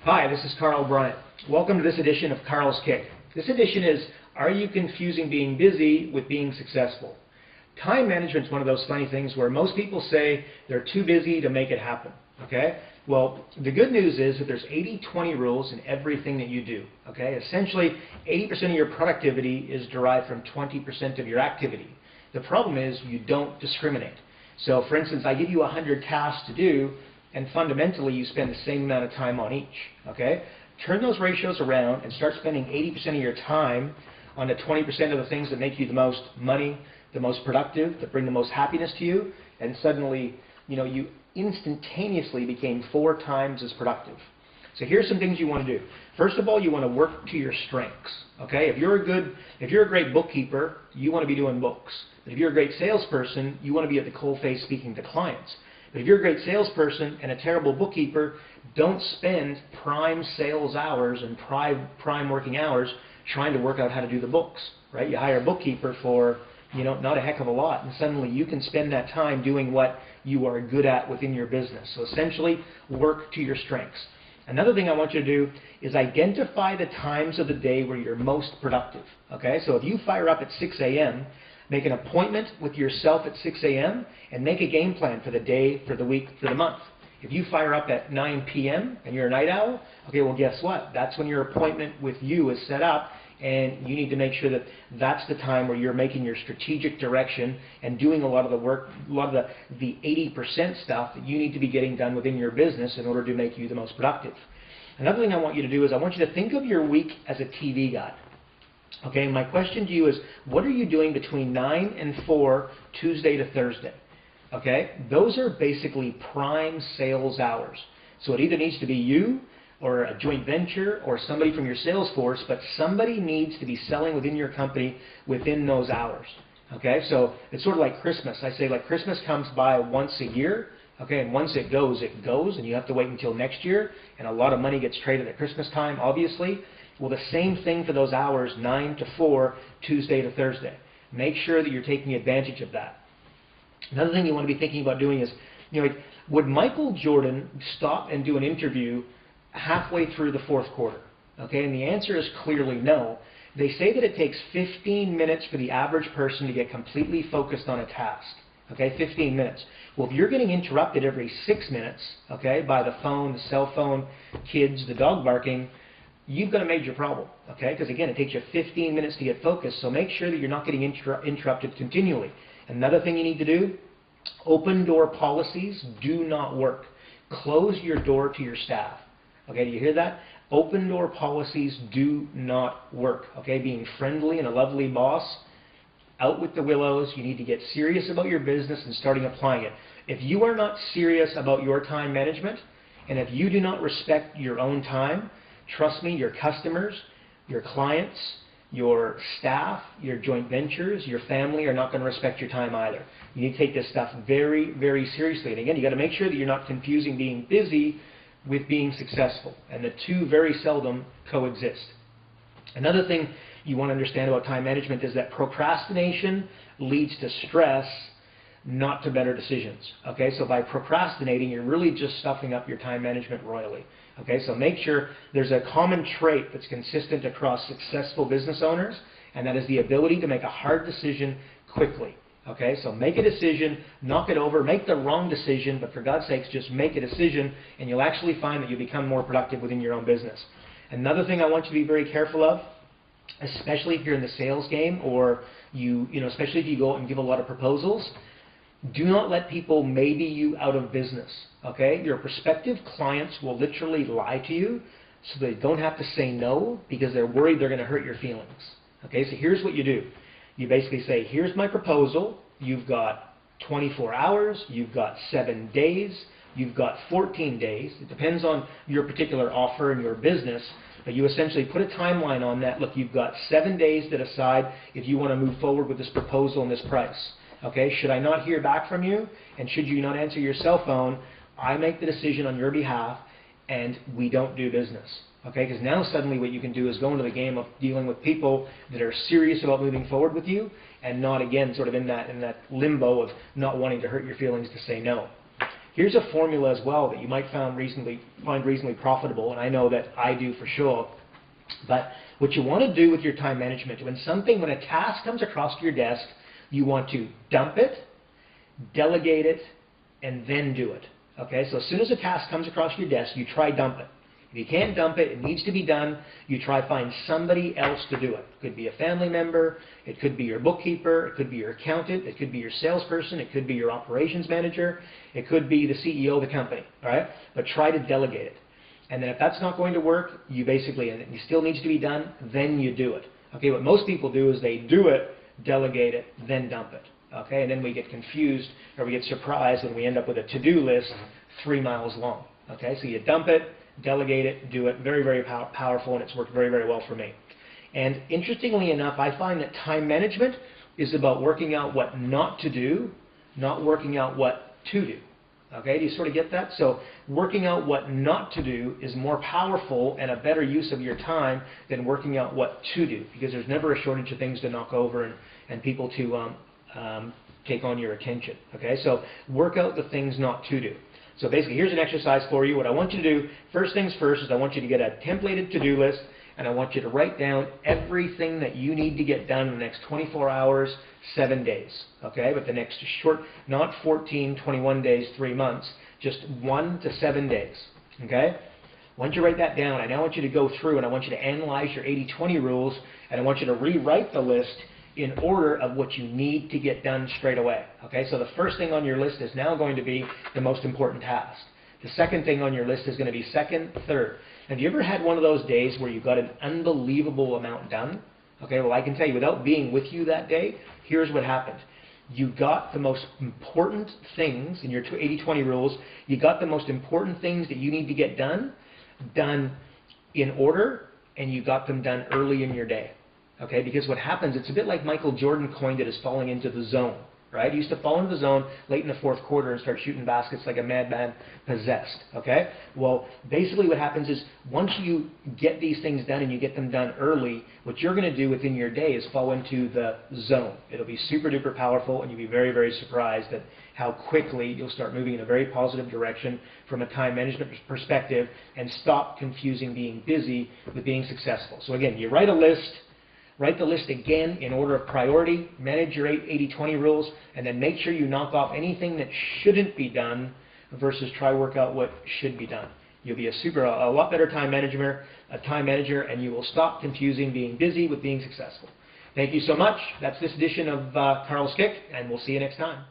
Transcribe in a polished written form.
Hi, this is Karl Bryan. Welcome to this edition of Karl's Kick. This edition is, are you confusing being busy with being successful? Time management is one of those funny things where most people say they're too busy to make it happen. Okay? Well, the good news is that there's 80-20 rules in everything that you do. Okay? Essentially, 80% of your productivity is derived from 20% of your activity. The problem is you don't discriminate. So, for instance, I give you 100 tasks to do, and fundamentally you spend the same amount of time on each. Okay? Turn those ratios around and start spending 80% of your time on the 20% of the things that make you the most money, the most productive, that bring the most happiness to you, and suddenly, you instantaneously became 4 times as productive. So here's some things you want to do. First of all, you want to work to your strengths. Okay? If you're a great bookkeeper, you want to be doing books. But if you're a great salesperson, you want to be at the coalface speaking to clients. But if you're a great salesperson and a terrible bookkeeper, don't spend prime sales hours and prime working hours trying to work out how to do the books. Right? You hire a bookkeeper for not a heck of a lot, and suddenly you can spend that time doing what you are good at within your business. So essentially, work to your strengths. Another thing I want you to do is identify the times of the day where you're most productive. Okay? So if you fire up at 6 a.m., make an appointment with yourself at 6 a.m. and make a game plan for the day, for the week, for the month. If you fire up at 9 p.m. and you're a night owl, okay, well guess what? That's when your appointment with you is set up, and you need to make sure that that's the time where you're making your strategic direction and doing a lot of the work, a lot of the 80% stuff that you need to be getting done within your business in order to make you the most productive. Another thing I want you to do is I want you to think of your week as a TV guide. Okay, my question to you is, what are you doing between 9 and 4, Tuesday to Thursday? Okay, those are basically prime sales hours. So it either needs to be you or a joint venture or somebody from your sales force, but somebody needs to be selling within your company within those hours. Okay, so it's sort of like Christmas. I say, like, Christmas comes by once a year. Okay, and once it goes, and you have to wait until next year, and a lot of money gets traded at Christmas time, obviously. Well, the same thing for those hours, 9 to 4, Tuesday to Thursday. Make sure that you're taking advantage of that. Another thing you want to be thinking about doing is, would Michael Jordan stop and do an interview halfway through the fourth quarter? Okay, and the answer is clearly no. They say that it takes 15 minutes for the average person to get completely focused on a task. Okay, 15 minutes. Well, if you're getting interrupted every 6 minutes, okay, by the phone, the cell phone, kids, the dog barking, you've got a major problem, okay? Because again, it takes you 15 minutes to get focused, so make sure that you're not getting interrupted continually. Another thing you need to do, open door policies do not work. Close your door to your staff. Okay, do you hear that? Open door policies do not work. Okay, being friendly and a lovely boss, out with the willows. You need to get serious about your business and starting applying it. If you are not serious about your time management, and if you do not respect your own time, trust me, your customers, your clients, your staff, your joint ventures, your family are not going to respect your time either. You need to take this stuff very, very seriously. And again, you've got to make sure that you're not confusing being busy with being successful. And the two very seldom coexist. Another thing you want to understand about time management is that procrastination leads to stress, not to better decisions. Okay, so by procrastinating, you're really just stuffing up your time management royally. Okay, so make sure there's a common trait that's consistent across successful business owners, and that is the ability to make a hard decision quickly. Okay, so make a decision, knock it over, make the wrong decision, but for God's sakes, just make a decision, and you'll actually find that you become more productive within your own business. Another thing I want you to be very careful of, especially if you're in the sales game, or especially if you go out and give a lot of proposals, do not let people maybe you out of business. Okay? Your prospective clients will literally lie to you so they don't have to say no because they're worried they're going to hurt your feelings. Okay? So here's what you do. You basically say, here's my proposal. You've got 24 hours. You've got 7 days. You've got 14 days. It depends on your particular offer and your business. But you essentially put a timeline on that. Look, you've got 7 days to decide if you want to move forward with this proposal and this price. Okay, should I not hear back from you, and should you not answer your cell phone, I make the decision on your behalf, and we don't do business. Okay, because now suddenly what you can do is go into the game of dealing with people that are serious about moving forward with you, and not, again, sort of in that limbo of not wanting to hurt your feelings to say no. Here's a formula as well that you might find reasonably profitable, and I know that I do for sure. But what you want to do with your time management, when a task comes across your desk, you want to dump it, delegate it, and then do it. Okay, so as soon as a task comes across your desk, you try dump it. If you can't dump it, it needs to be done, you try find somebody else to do it. It could be a family member, it could be your bookkeeper, it could be your accountant, it could be your salesperson, it could be your operations manager, it could be the CEO of the company, all right? But try to delegate it. And then if that's not going to work, you basically, and it still needs to be done, then you do it. Okay, what most people do is they do it, delegate it, then dump it. Okay, and then we get confused or we get surprised when we end up with a to-do list 3 miles long. Okay, so you dump it, delegate it, do it. Very, very powerful, and it's worked very, very well for me. And interestingly enough, I find that time management is about working out what not to do, not working out what to do. Okay, do you sort of get that? So working out what not to do is more powerful and a better use of your time than working out what to do, because there's never a shortage of things to knock over and people to take on your attention. Okay, so work out the things not to do. So basically, here's an exercise for you. What I want you to do, first things first, is I want you to get a templated to-do list, and I want you to write down everything that you need to get done in the next 24 hours, 7 days. Okay, but the next short, not 14, 21 days, 3 months, just 1 to 7 days. Okay? Once you write that down, I now want you to go through and I want you to analyze your 80-20 rules, and I want you to rewrite the list in order of what you need to get done straight away. Okay, so the first thing on your list is now going to be the most important task. The second thing on your list is going to be second, third. Have you ever had one of those days where you got an unbelievable amount done? Okay, well I can tell you, without being with you that day, here's what happened. You got the most important things in your 80-20 rules, you got the most important things that you need to get done in order, and you got them done early in your day. Okay, because what happens, it's a bit like Michael Jordan coined it as falling into the zone, right? He used to fall into the zone late in the fourth quarter and start shooting baskets like a madman possessed, okay? Well, basically what happens is once you get these things done and you get them done early, what you're going to do within your day is fall into the zone. It'll be super duper powerful, and you'll be very, very surprised at how quickly you'll start moving in a very positive direction from a time management perspective and stop confusing being busy with being successful. So again, you write a list. Write the list again in order of priority, manage your 80-20 rules, and then make sure you knock off anything that shouldn't be done versus try work out what should be done. You'll be a lot better time manager, and you will stop confusing being busy with being successful. Thank you so much. That's this edition of Karl's Kick, and we'll see you next time.